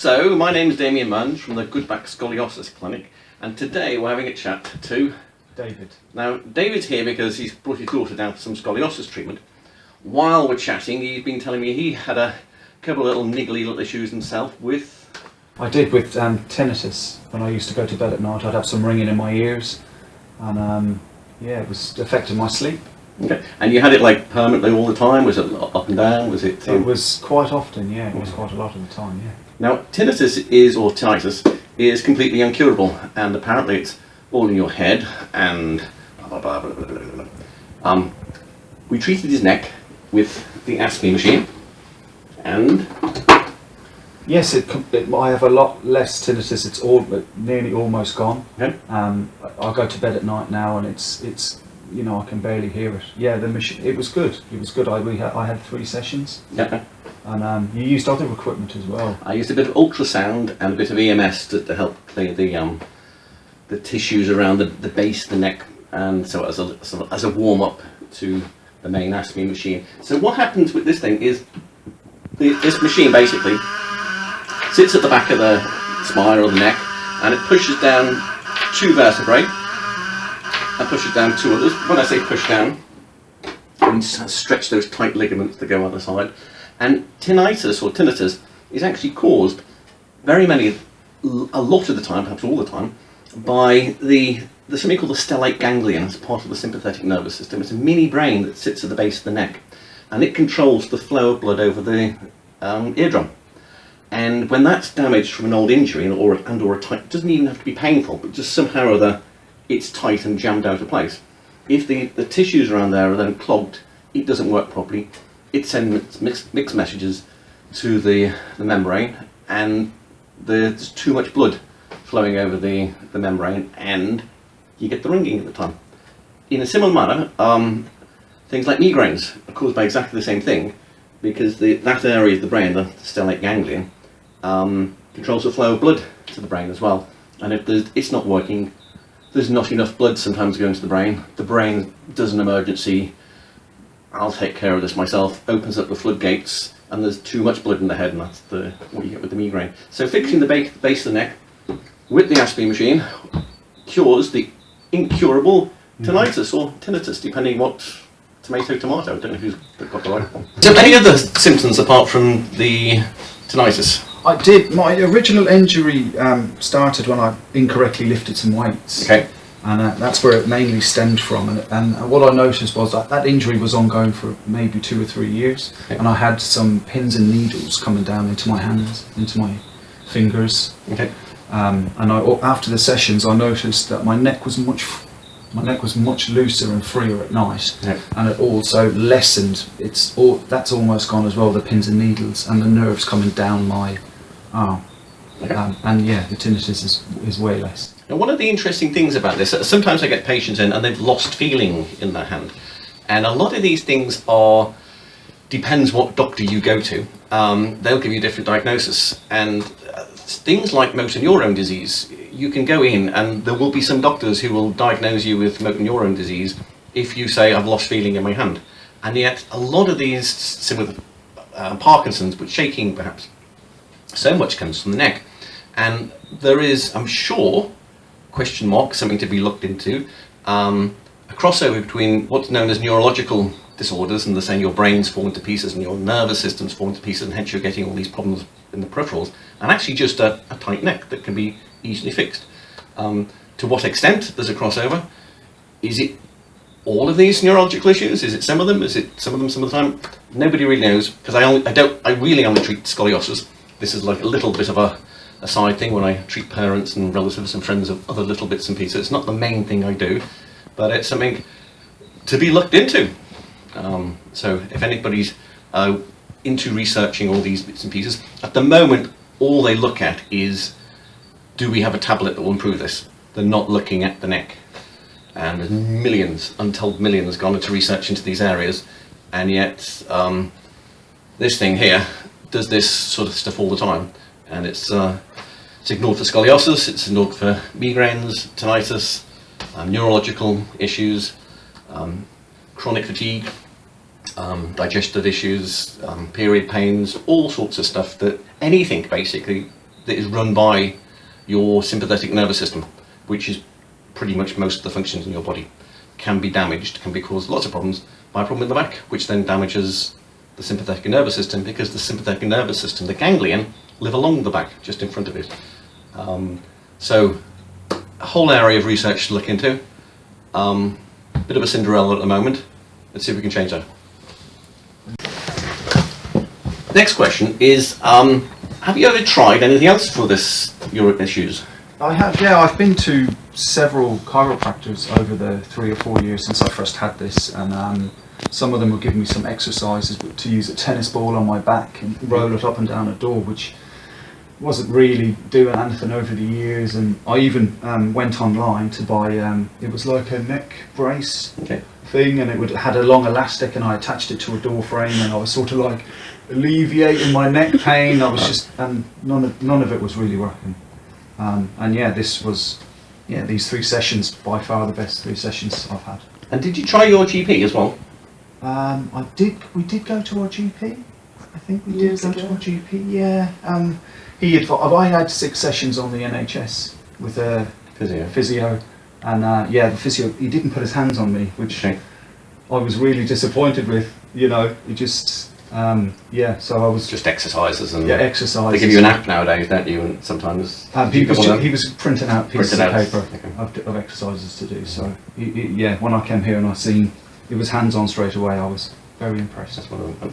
So, my name is Damien Munge from the Goodback Scoliosis Clinic, and today we're having a chat to David. Now, David's here because he's brought his daughter down for some scoliosis treatment. While we're chatting, he's been telling me he had a couple of little niggly little issues himself with... I did with tinnitus. When I used to go to bed at night, I'd have some ringing in my ears, and yeah, it was affecting my sleep. Okay, and you had it like permanently all the time? Was it up and down? Was it? It was quite often, yeah. It was quite a lot of the time, yeah. Now, tinnitus is completely incurable, and apparently it's all in your head, and blah, blah, blah, blah, blah, blah. We treated his neck with the ASMI machine, and... Yes, I have a lot less tinnitus. It's nearly almost gone. Okay. I go to bed at night now, and it's you know, I can barely hear it. Yeah, the machine. It was good. It was good. I had 3 sessions. Yeah. And you used other equipment as well. I used a bit of ultrasound and a bit of EMS to help clear the tissues around the base of the neck, and so as a warm up to the main ASMI machine. So what happens with this thing is this machine basically sits at the back of the spine or the neck, and it pushes down 2 vertebrae and pushes down 2 others. When I say push down, I mean stretch those tight ligaments that go on the side. And tinnitus is actually caused a lot of the time, perhaps all the time, by the something called the stellate ganglion. It's part of the sympathetic nervous system. It's a mini brain that sits at the base of the neck, and it controls the flow of blood over the eardrum. And when that's damaged from an old injury or a tight, it doesn't even have to be painful, but just somehow or other it's tight and jammed out of place. If the tissues around there are then clogged, it doesn't work properly. It sends mixed messages to the membrane, and there's too much blood flowing over the membrane, and you get the ringing at the time. In a similar manner, things like migraines are caused by exactly the same thing, because that area of the brain, the stellate ganglion, controls the flow of blood to the brain as well. And if it's not working, there's not enough blood sometimes going to the brain does an emergency, I'll take care of this myself, opens up the floodgates, and there's too much blood in the head, and that's what you get with the migraine. So fixing the base of the neck with the ASMI machine cures the incurable tinnitus, or tinnitus, depending what tomato. I don't know who's got the right one. So any other symptoms apart from the tinnitus? I did. My original injury started when I incorrectly lifted some weights. Okay. And that's where it mainly stemmed from. And what I noticed was that injury was ongoing for maybe 2 or 3 years. Okay. And I had some pins and needles coming down into my hands, into my fingers. Okay. And after the sessions, I noticed that my neck was much looser and freer at night. Okay. And it also lessened. That's almost gone as well. The pins and needles and the nerves coming down my arm. Okay. And yeah, the tinnitus is way less. Now, one of the interesting things about this, sometimes I get patients in and they've lost feeling in their hand, and a lot of these things depends what doctor you go to. They'll give you a different diagnosis, and things like motor neurone disease, you can go in and there will be some doctors who will diagnose you with motor neurone disease if you say, I've lost feeling in my hand. And yet a lot of these, similar to Parkinson's, but shaking perhaps, so much comes from the neck. And there is, I'm sure, something to be looked into, a crossover between what's known as neurological disorders, and they're saying your brain's falling to pieces and your nervous system's falling to pieces, and hence you're getting all these problems in the peripherals, and actually just a tight neck that can be easily fixed. To what extent there's a crossover? Is it all of these neurological issues? Is it some of them? Is it some of them some of the time? Nobody really knows, because I really only treat scoliosis. This is like a little bit of a side thing when I treat parents and relatives and friends of other little bits and pieces. It's not the main thing I do, but it's something to be looked into. So if anybody's into researching all these bits and pieces, at the moment all they look at is, do we have a tablet that will improve this? They're not looking at the neck. And there's millions, untold millions, gone into research into these areas, and yet this thing here does this sort of stuff all the time. And it's ignored for scoliosis, it's ignored for migraines, tinnitus, neurological issues, chronic fatigue, digestive issues, period pains, all sorts of stuff, that anything basically that is run by your sympathetic nervous system, which is pretty much most of the functions in your body, can be damaged, can be caused lots of problems by a problem in the back, which then damages the sympathetic nervous system, because the sympathetic nervous system, the ganglion, live along the back, just in front of it. So a whole area of research to look into. Bit of a Cinderella at the moment. Let's see if we can change that. Next question is, have you ever tried anything else for your issues? I have, yeah. I've been to several chiropractors over the 3 or 4 years since I first had this, and some of them were giving me some exercises to use a tennis ball on my back and roll it up and down a door, which wasn't really doing anything over the years. And I even went online to buy, it was like a neck brace thing, and it had a long elastic, and I attached it to a door frame, and I was sort of like alleviating my neck pain. I was just, and none of it was really working. And yeah, these 3 sessions, by far the best 3 sessions I've had. And did you try your GP as well? We did go to our GP. I think we did go to our GP. Yeah. I had 6 sessions on the NHS with a physio, and yeah, the physio, he didn't put his hands on me, which I was really disappointed with. You know, it just. Yeah, so I was just exercises and exercises. They give you an app nowadays, don't you? And sometimes he was printing out pieces of paper of exercises to do. So yeah, when I came here and I seen it was hands on straight away, I was very impressed. That's what I